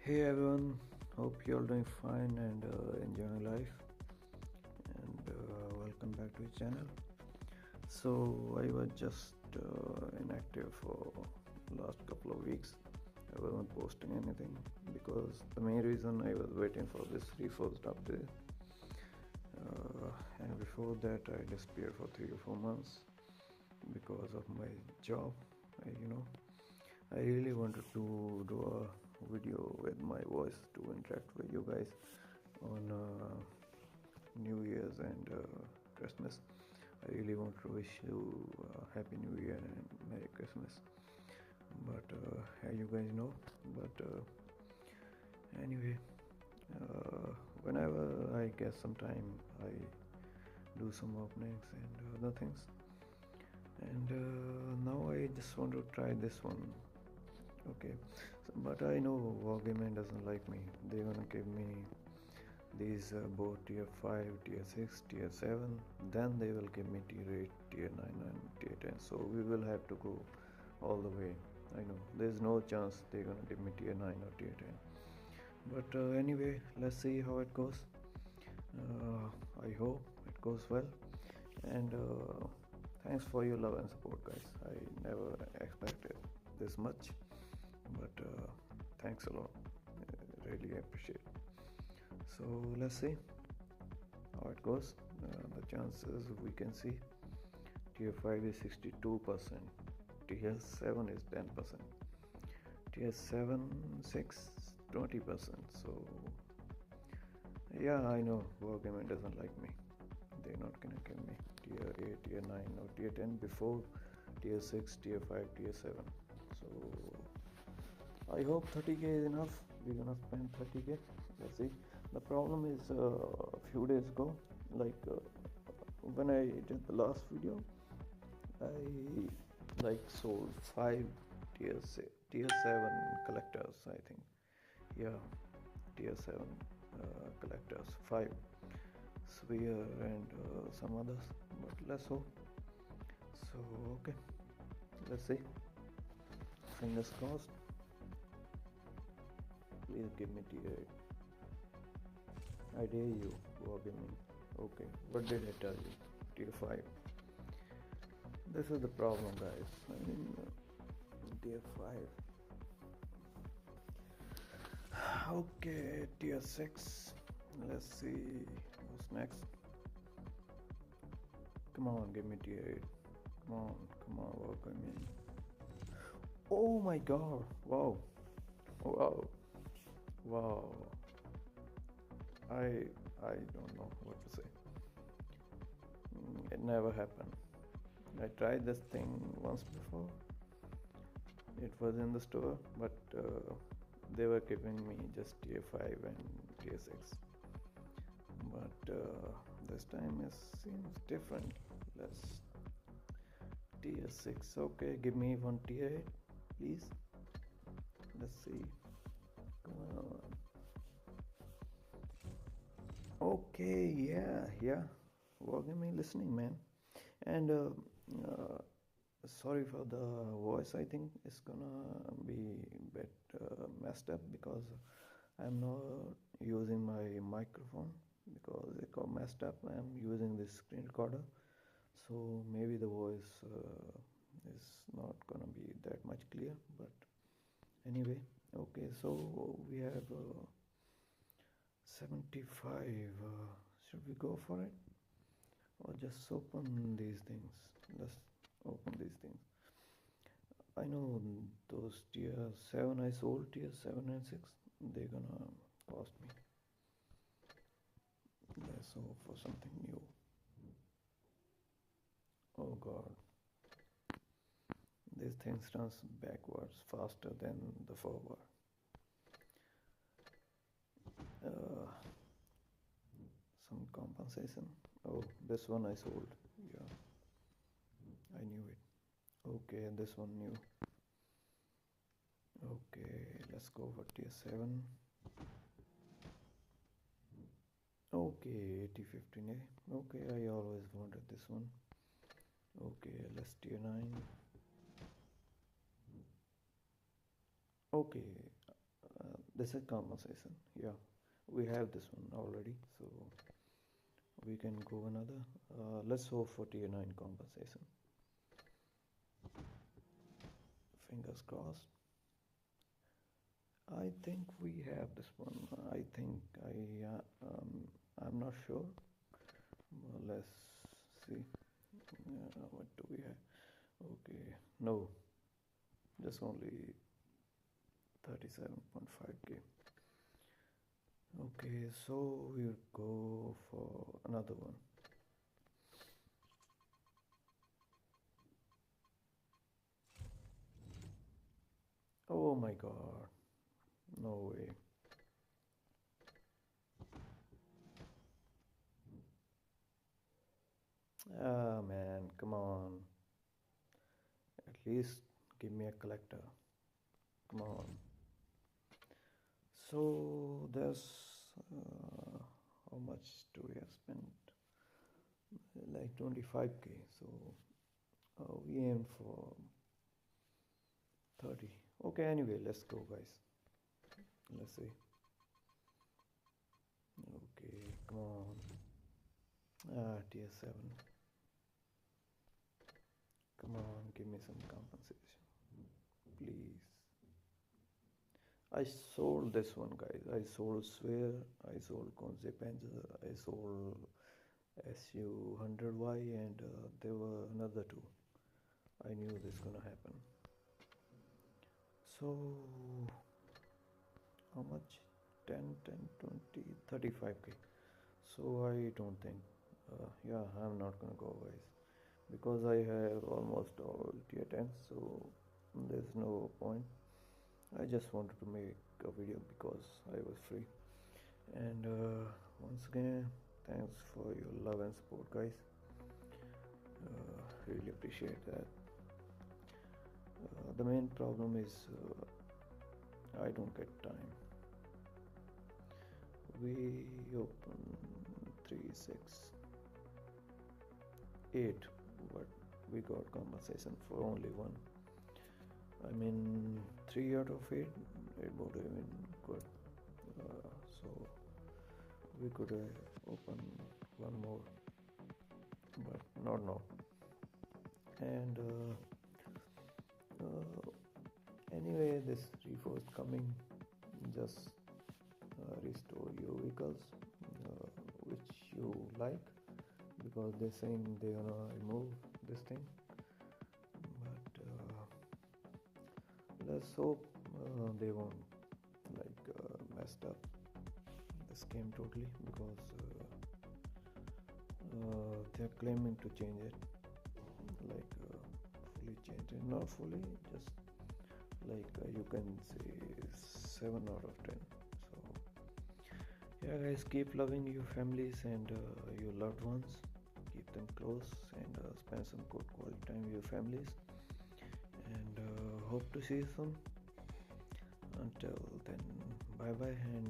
Hey everyone, hope you're all doing fine and enjoying life. And welcome back to the channel. So I was just inactive for last couple of weeks. I wasn't posting anything because the main reason I was waiting for this reforged update. And before that, I disappeared for 3 or 4 months because of my job. I really wanted to do a video with my voice to interact with you guys on New Year's and Christmas. I really want to wish you Happy New Year and Merry Christmas. But as you guys know, but anyway, whenever I get some time, I do some openings and other things. And now I just want to try this one. Okay, but I know Wargaming doesn't like me. They're gonna give me these both tier 5, tier 6, tier 7, then they will give me tier 8, tier 9 and tier 10. So we will have to go all the way. I know there's no chance they're gonna give me tier 9 or tier 10. But anyway, let's see how it goes. I hope it goes well. And thanks for your love and support, guys. I never expected this much, but thanks a lot. Really appreciate it. So let's see how it goes. The chances we can see tier 5 is 62%, tier 7 is 10%, tier 7 6 20%. So yeah, I know Wargaming doesn't like me. They're not gonna give me tier 8, tier 9 or tier 10 before tier 6, tier 5, tier 7. So I hope 30k is enough. We're gonna spend 30k. Let's see. The problem is a few days ago, when I did the last video, I sold 5 tier 7 collectors, I think. Yeah, tier 7 collectors, 5 sphere and some others, but let's hope. So okay, let's see. Fingers crossed. Please give me tier 8. I dare you, Wargaming. Okay, what did I tell you? Tier 5. This is the problem, guys. I mean, tier 5. Okay, tier 6. Let's see what's next. Come on, give me tier 8. Come on, Wargaming. Oh my god! Wow! Wow! Wow! I don't know what to say. It never happened. I tried this thing once before. It was in the store, but they were giving me just tier 5 and tier 6. But this time it seems different. Let's tier 6. Okay, give me one tier 8, please. Let's see. Come on. Okay, yeah. Wargaming listening, man. And sorry for the voice. I think it's gonna be a bit messed up because I'm not using my microphone because it got messed up. I'm using this screen recorder, so maybe the voice is not gonna be that much clear. But anyway, okay. So we have 75. Should we go for it? Or just open these things? Let's open these things. I know those tier 7 I sold, tier 7 and 6, they're gonna cost me. Let's hope for something new. Oh god. This thing runs backwards faster than the forward. Some compensation. Oh, this one I sold. Yeah, I knew it. Okay, this one new. Okay, let's go for tier 7. Okay, 8015A. Okay, I always wanted this one. Okay, let's tier 9. Okay, This is compensation. Yeah, we have this one already, so we can go another. Let's hope for tier 9 compensation. Fingers crossed. I think we have this one. I think I'm not sure. Let's see. What do we have? Okay, no, just only 37.5k. Okay, so we'll go for another one. Oh my god, no way. Ah man, come on. At least give me a collector. Come on. So there's how much do we have spent? Like 25k. So we aim for 30. Okay, anyway, let's go, guys. Let's see. Okay, come on. Tier 7. Come on, give me some compensation, please. I sold this one, guys. I sold Swear, I sold Conce Panzer, I sold SU100Y, and there were another two. I knew this gonna happen. So, how much? 10, 10, 20, 35k. So I don't think, yeah, I'm not gonna go, guys, because I have almost all tier 10, so there's no point. I just wanted to make a video because I was free. And once again, thanks for your love and support, guys. Really appreciate that. The main problem is I don't get time. We open 3, 6, 8, but we got compensation for only one. I mean, 3 out of 8, it would have been good. So we could open one more, but not now. And anyway, this refo is coming. Just restore your vehicles which you like, because they're saying they're gonna remove this thing, but let's hope they won't messed up this game totally, because they're claiming to change it, fully change it, not fully, just you can say 7 out of 10. So yeah, guys, keep loving your families and your loved ones. Keep them close and spend some good quality time with your families, and hope to see you soon. Until then, bye bye, and